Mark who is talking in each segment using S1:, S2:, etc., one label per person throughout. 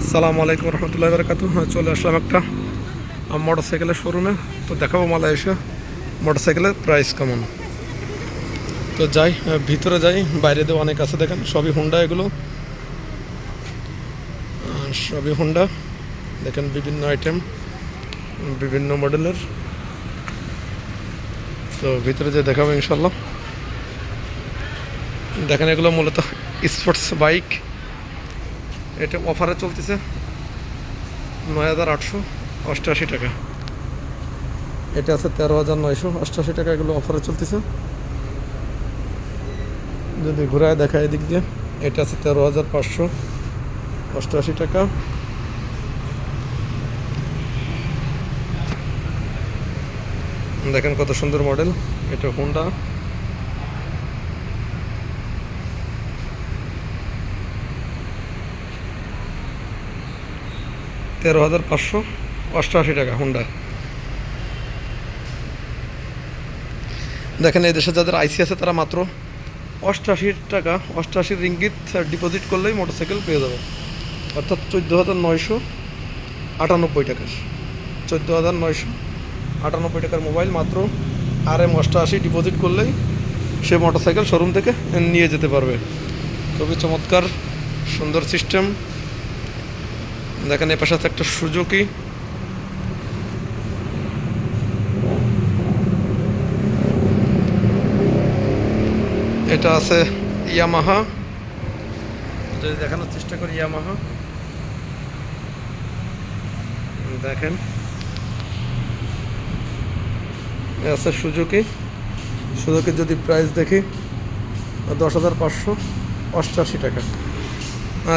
S1: আসসালামু আলাইকুম রহমতুল্লাহি বারাকাতুহু। চলে আসলাম একটা মোটরসাইকেলের শোরুমে। তো দেখাবো মালয়েশিয়া মোটরসাইকেলের প্রাইস কেমন। তো যাই ভিতরে যাই, বাইরে দিয়ে অনেক আছে দেখেন, সবই হুন্ডা। এগুলো সবই হুন্ডা দেখেন, বিভিন্ন আইটেম, বিভিন্ন মডেলের। তো ভিতরে যে দেখাবো ইনশাল্লাহ। দেখেন এগুলো মূলত স্পোর্টস বাইক। এটা অফারে চলতেছে 9,888 টাকা। এটা আছে 13,988 টাকা। এগুলো অফারে চলতেছে। যদি ঘুরায় দেখায় এদিক দিয়ে, এটা আছে 13,588 টাকা। দেখেন কত সুন্দর মডেল। এটা হোন্ডা। $13,588 টাকা হোন্ডা। দেখেন এই দেশে যাদের আইসি আছে তারা মাত্র 88 টাকা, 88 রিঙ্গিত ডিপোজিট করলেই মোটরসাইকেল পেয়ে যাবে। অর্থাৎ 14,998 টাকার, 14,998 টাকার মোবাইল মাত্র RM88 ডিপোজিট করলেই সে মোটরসাইকেল শোরুম থেকে নিয়ে যেতে পারবে। খুবই চমৎকার সুন্দর সিস্টেম। দেখেন এ পাশে আছে একটা সুজুকি। এটা আছে ইয়ামাহা। যদি দেখানোর চেষ্টা করি, ইয়ামাহা দেখেন। আছে সুজুকি। সুজুকির যদি প্রাইস দেখি 10,588 টাকা।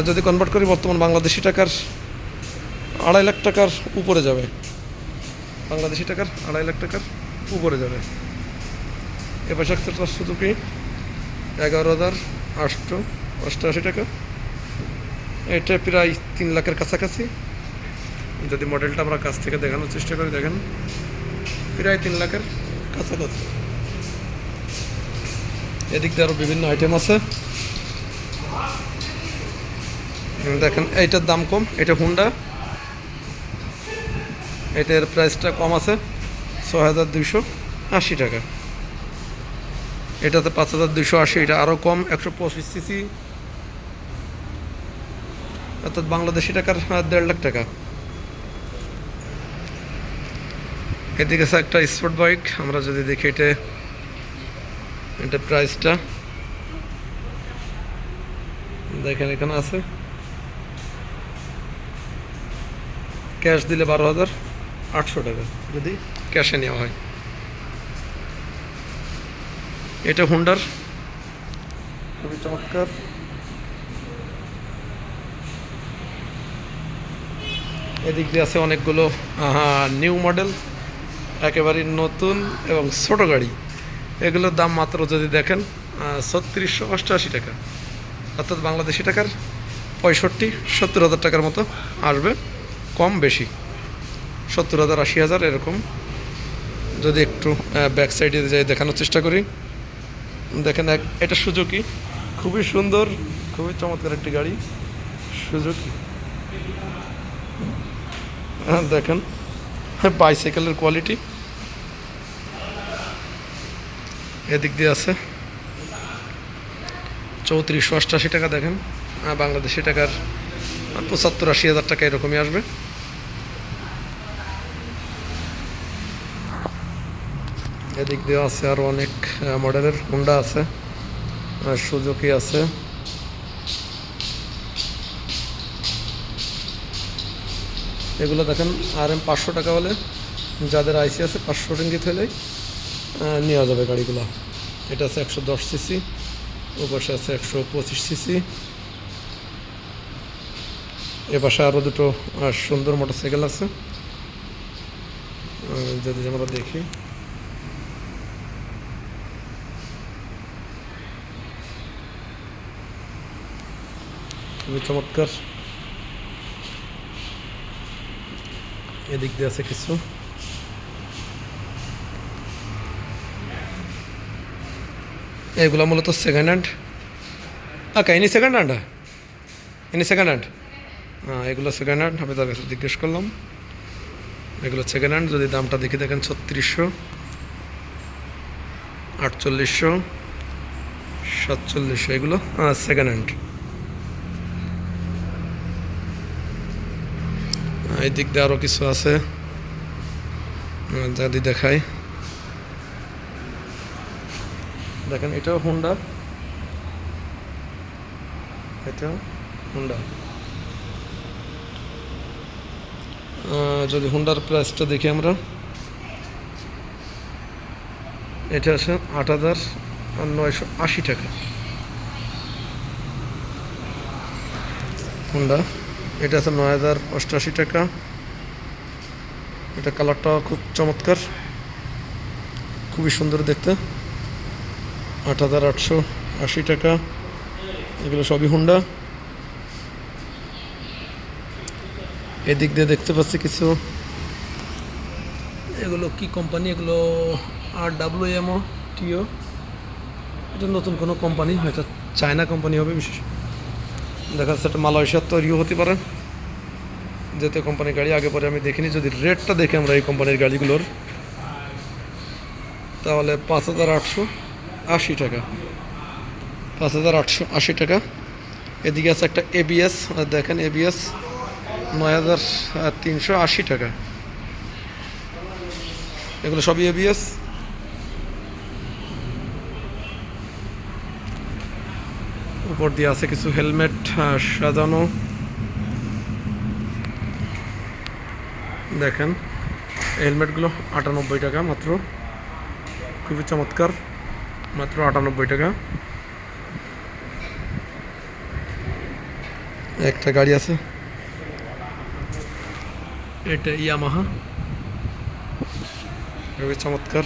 S1: যদি কনভার্ট করি বর্তমান বাংলাদেশি টাকার 2.5 লাখ টাকার উপরে যাবে। বাংলাদেশি টাকার 2.5 লাখ টাকার উপরে যাবে। এবার একটা সুজুকি 11,888 টাকা। এটা প্রায় 3 লাখের কাছাকাছি। যদি মডেলটা আমরা কাছ থেকে দেখানোর চেষ্টা করি, দেখেন প্রায় 3 লাখের কাছাকাছি। এদিক দিয়ে আরও বিভিন্ন আইটেম আছে। দেখেন এইটার দাম কম, এটা হুন্ডা। এটার প্রাইসটা কম আছে 6,280 টাকা। এটাতে 5,280, এটা আরও কম 125 সিসি, অর্থাৎ বাংলাদেশি টাকার 1.5 লাখ টাকা। এদিকে আছে একটা স্পোর্ট বাইক। আমরা যদি দেখি এটা প্রাইসটা দেখেন, এখানে আছে ক্যাশ দিলে 12,800 টাকা যদি ক্যাশে নেওয়া হয়। এটা হুন্ডার, খুবই চমৎকার। এদিক দিয়ে আছে অনেকগুলো নিউ মডেল, একেবারে নতুন এবং ছোট গাড়ি। এগুলোর দাম মাত্র যদি দেখেন 3688 টাকা, অর্থাৎ বাংলাদেশি টাকার 65-70 হাজার টাকার মতো আসবে, কম বেশি 70,000 80,000 এরকম। যদি একটু ব্যাক সাইডে যাই দেখানোর চেষ্টা করি, দেখেন এটা সুজুকি, খুবই সুন্দর, খুবই চমৎকার একটি গাড়ি সুজুকি। দেখেন বাইসাইকেলের কোয়ালিটি। এদিক দিয়ে আছে 3488 টাকা। দেখেন বাংলাদেশি টাকার 75-80 হাজার টাকা এরকমই আসবে। এদিক দিয়ে আছে আরও অনেক মডেলের হুন্ডা আছে, সুজুকি আছে। এগুলো দেখেন RM 500 টাকা হলে, যাদের আইসি আছে 500 রিঙ্গিত হলেই নেওয়া যাবে গাড়িগুলো। এটা আছে 110 সিসি, ওপাশে আছে 125 সিসি। এপাশে আরও দুটো সুন্দর মোটরসাইকেল আছে। যদি আমরা দেখি, খুবই চমৎকার। এদিক দিয়ে আছে কিছু। এগুলো মূলত second hand. ini second hand. এগুলো সেকেন্ড হ্যান্ড, আমি তার কাছে জিজ্ঞেস করলাম। এগুলো সেকেন্ড হ্যান্ড, যদি দামটা দেখে দেখেন 3600, 4800, 4700, এগুলো সেকেন্ড হ্যান্ড। এই দিক দিয়ে আরও কিছু আছে, যদি দেখাই, দেখেন এটাও হুন্ডা, এটাও হুন্ডা। যদি হুন্ডার প্রাইসটা দেখি আমরা, এটা আছে 8,980 টাকা হুন্ডা। এটা আছে 9,088 টাকা। এটা কালারটা খুব চমৎকার, খুবই সুন্দর দেখতে। 8,880 টাকা। এগুলো সবই হুন্ডা। এদিক দিয়ে দেখতে পাচ্ছি কিছু, এগুলো কি কোম্পানি, এগুলো RWMO টিও। এটা নতুন কোনো কোম্পানি, হয়তো চায়না কোম্পানি হবে বিশেষ, দেখা যাচ্ছে এটা মালয়েশিয়ার তৈরিও হতে পারে, যেহেতু কোম্পানির গাড়ি আগে পরে আমি দেখিনি। যদি রেটটা দেখি আমরা এই কোম্পানির গাড়িগুলোর, তাহলে 5,880 টাকা, 5,880 টাকা। এদিকে আছে একটা ABS, দেখেন ABS 9,380 টাকা। এগুলো সবই ABS। উপর দিয়ে আছে কিছু হেলমেট সাজানো, দেখেন হেলমেটগুলো 98 টাকা মাত্র, খুবই চমৎকার, মাত্র 98 টাকা। একটা গাড়ি আছে, এটা ইয়ামাহা, খুবই চমৎকার।